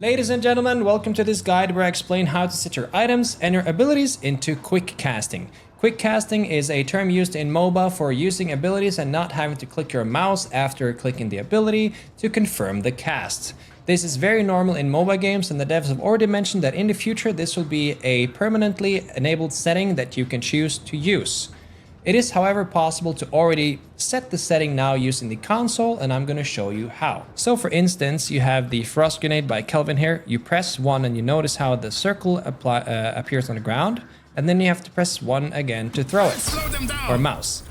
Ladies and gentlemen, welcome to this guide where I explain how to set your items and your abilities into quick casting. Quick casting is a term used in MOBA for using abilities and not having to click your mouse after clicking the ability to confirm the cast. This is very normal in MOBA games, and the devs have already mentioned that in the future this will be a permanently enabled setting that you can choose to use. It is, however, possible to already set the setting now using the console, and I'm going to show you how. So for instance, you have the frost grenade by Kelvin here. You press 1 and you notice how the circle appears on the ground, and then you have to press 1 again to throw it, or mouse.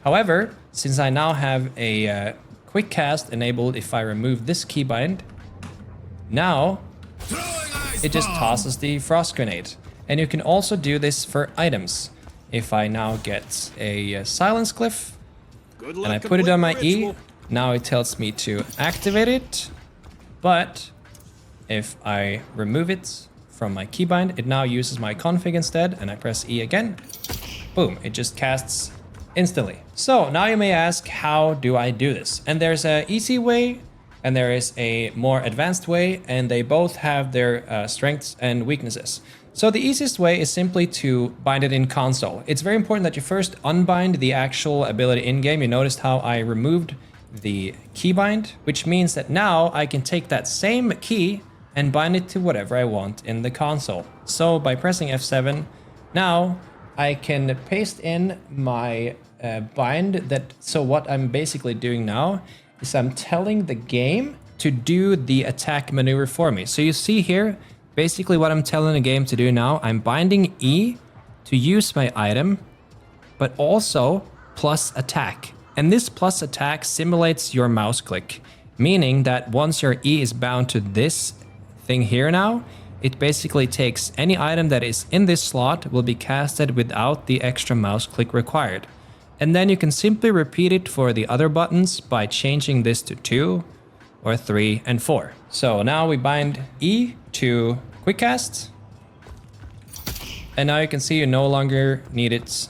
However, since I now have a quick cast enabled, if I remove this keybind, now it just tosses the frost grenade. And you can also do this for items. If I now get a silence glyph and I put it on my E, now it tells me to activate it. But if I remove it from my keybind, it now uses my config instead, and I press E again. Boom, it just casts instantly. So now you may ask, how do I do this? And there's an easy way and there is a more advanced way, and they both have their strengths and weaknesses. So the easiest way is simply to bind it in console. It's very important that you first unbind the actual ability in-game. You noticed how I removed the keybind, which means that now I can take that same key and bind it to whatever I want in the console. So by pressing F7, now I can paste in my bind. So what I'm basically doing now is I'm telling the game to do the attack maneuver for me. So you see here, basically what I'm telling the game to do now, I'm binding E to use my item, but also plus attack. And this plus attack simulates your mouse click, meaning that once your E is bound to this thing here now, it basically takes any item that is in this slot will be casted without the extra mouse click required. And then you can simply repeat it for the other buttons by changing this to 2 or 3 and 4. So now we bind E to quick cast, and now you can see you no longer need it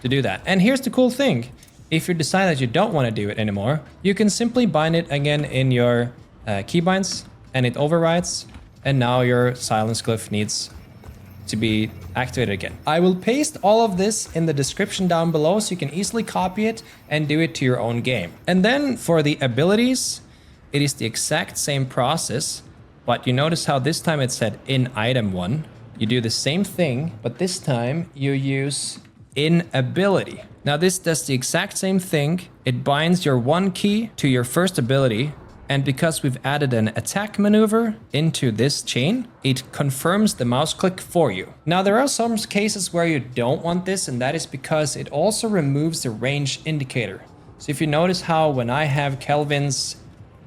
to do that. And here's the cool thing: if you decide that you don't want to do it anymore, you can simply bind it again in your keybinds, and it overrides, and now your silence glyph needs to be activated again. I will paste all of this in the description down below so you can easily copy it and do it to your own game. And then for the abilities, it is the exact same process, but you notice how this time it said in item 1. You do the same thing, but this time you use in ability. Now this does the exact same thing. It binds your 1 key to your first ability, and because we've added an attack maneuver into this chain, it confirms the mouse click for you. Now there are some cases where you don't want this, and that is because it also removes the range indicator. So if you notice how when I have Kelvin's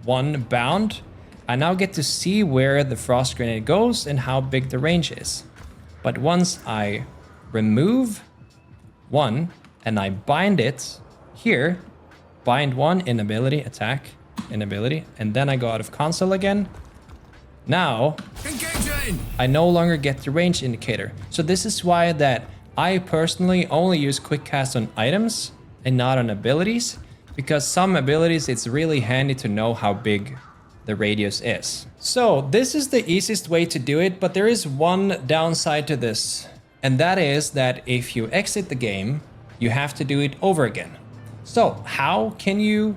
1 bound, I now get to see where the frost grenade goes and how big the range is. But once I remove 1 and I bind it here, bind 1 in ability, attack, in ability, and then I go out of console again, now I no longer get the range indicator. So this is why that I personally only use quick cast on items and not on abilities, because some abilities it's really handy to know how big the radius is. So this is the easiest way to do it, but there is one downside to this, and that is that if you exit the game, you have to do it over again. So how can you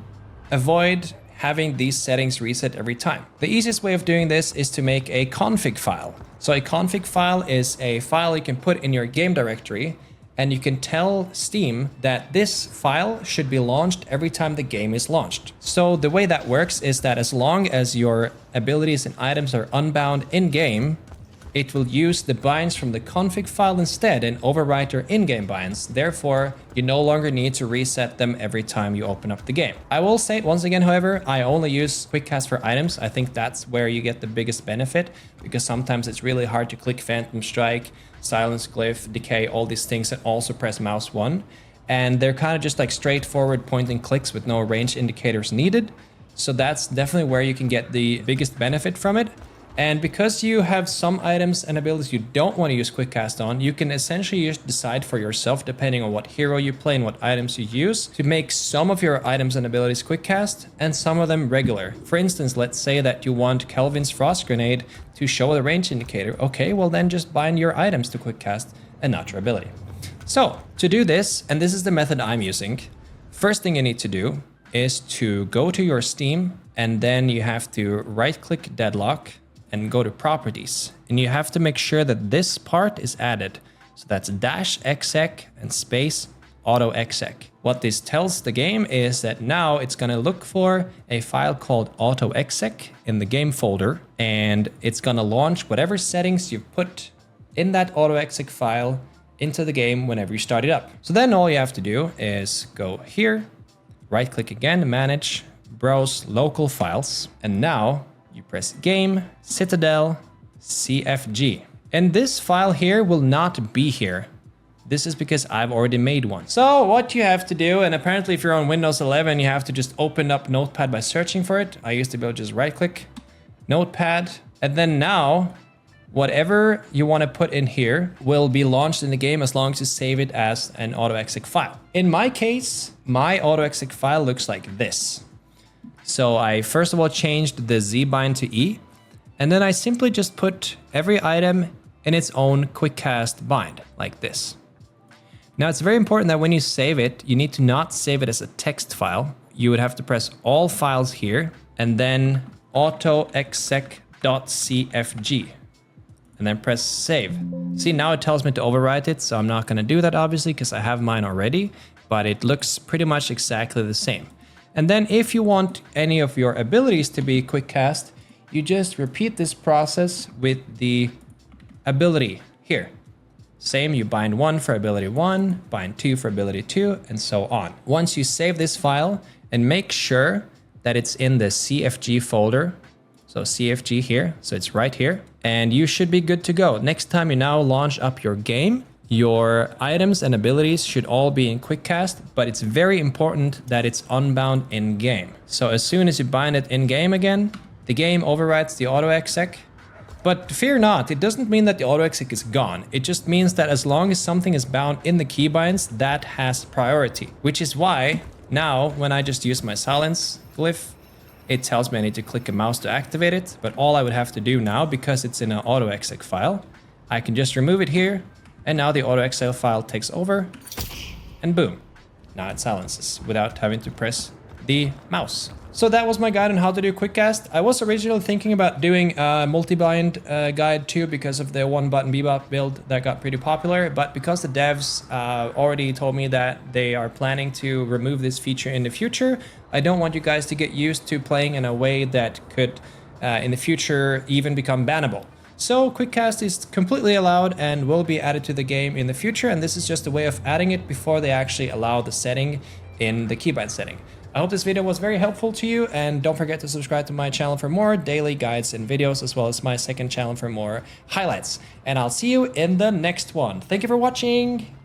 avoid having these settings reset every time? The easiest way of doing this is to make a config file. So a config file is a file you can put in your game directory, and you can tell Steam that this file should be launched every time the game is launched. So the way that works is that as long as your abilities and items are unbound in-game, it will use the binds from the config file instead and overwrite your in-game binds. Therefore, you no longer need to reset them every time you open up the game. I will say once again, however, I only use quick cast for items. I think that's where you get the biggest benefit, because sometimes it's really hard to click Phantom Strike, Silence Glyph, Decay, all these things, and also press mouse 1. And they're kind of just like straightforward point and clicks with no range indicators needed. So that's definitely where you can get the biggest benefit from it. And because you have some items and abilities you don't want to use quick cast on, you can essentially just decide for yourself, depending on what hero you play and what items you use, to make some of your items and abilities quick cast and some of them regular. For instance, let's say that you want Kelvin's Frost Grenade to show the range indicator. Okay, well then just bind your items to quick cast and not your ability. So to do this, and this is the method I'm using, first thing you need to do is to go to your Steam, and then you have to right click Deadlock and go to properties, and you have to make sure that this part is added. So that's -exec and space auto exec. What this tells the game is that now it's gonna look for a file called auto exec in the game folder, and it's gonna launch whatever settings you've put in that auto exec file into the game whenever you start it up. So then all you have to do is go here, right click again, manage, browse local files, and now you press game, Citadel, CFG. And this file here will not be here. This is because I've already made one. So what you have to do, and apparently if you're on Windows 11, you have to just open up Notepad by searching for it. I used to be able to just right click, Notepad, and then now whatever you want to put in here will be launched in the game as long as you save it as an autoexec file. In my case, my autoexec file looks like this. So I first of all changed the Z bind to E, and then I simply just put every item in its own quick cast bind like this. Now it's very important that when you save it, you need to not save it as a text file. You would have to press all files here and then autoexec.cfg and then press save. See, now it tells me to overwrite it, so I'm not going to do that obviously because I have mine already, but it looks pretty much exactly the same. And then if you want any of your abilities to be quick cast, you just repeat this process with the ability here. Same, you bind 1 for ability 1, bind 2 for ability 2, and so on. Once you save this file and make sure that it's in the CFG folder, so CFG here, so it's right here, and you should be good to go. Next time you now launch up your game, your items and abilities should all be in quick cast, but it's very important that it's unbound in game. So as soon as you bind it in game again, the game overwrites the auto exec. But fear not, it doesn't mean that the auto exec is gone. It just means that as long as something is bound in the keybinds, that has priority. Which is why now when I just use my silence glyph, it tells me I need to click a mouse to activate it. But all I would have to do now, because it's in an auto exec file, I can just remove it here. And now the autoexec file takes over, and boom, now it silences without having to press the mouse. So that was my guide on how to do quick cast. I was originally thinking about doing a multi-bind guide too because of the one button bebop build that got pretty popular, but because the devs already told me that they are planning to remove this feature in the future, I don't want you guys to get used to playing in a way that could in the future even become bannable. So Quickcast is completely allowed and will be added to the game in the future, and this is just a way of adding it before they actually allow the setting in the keybind setting. I hope this video was very helpful to you, and don't forget to subscribe to my channel for more daily guides and videos, as well as my second channel for more highlights. And I'll see you in the next one. Thank you for watching.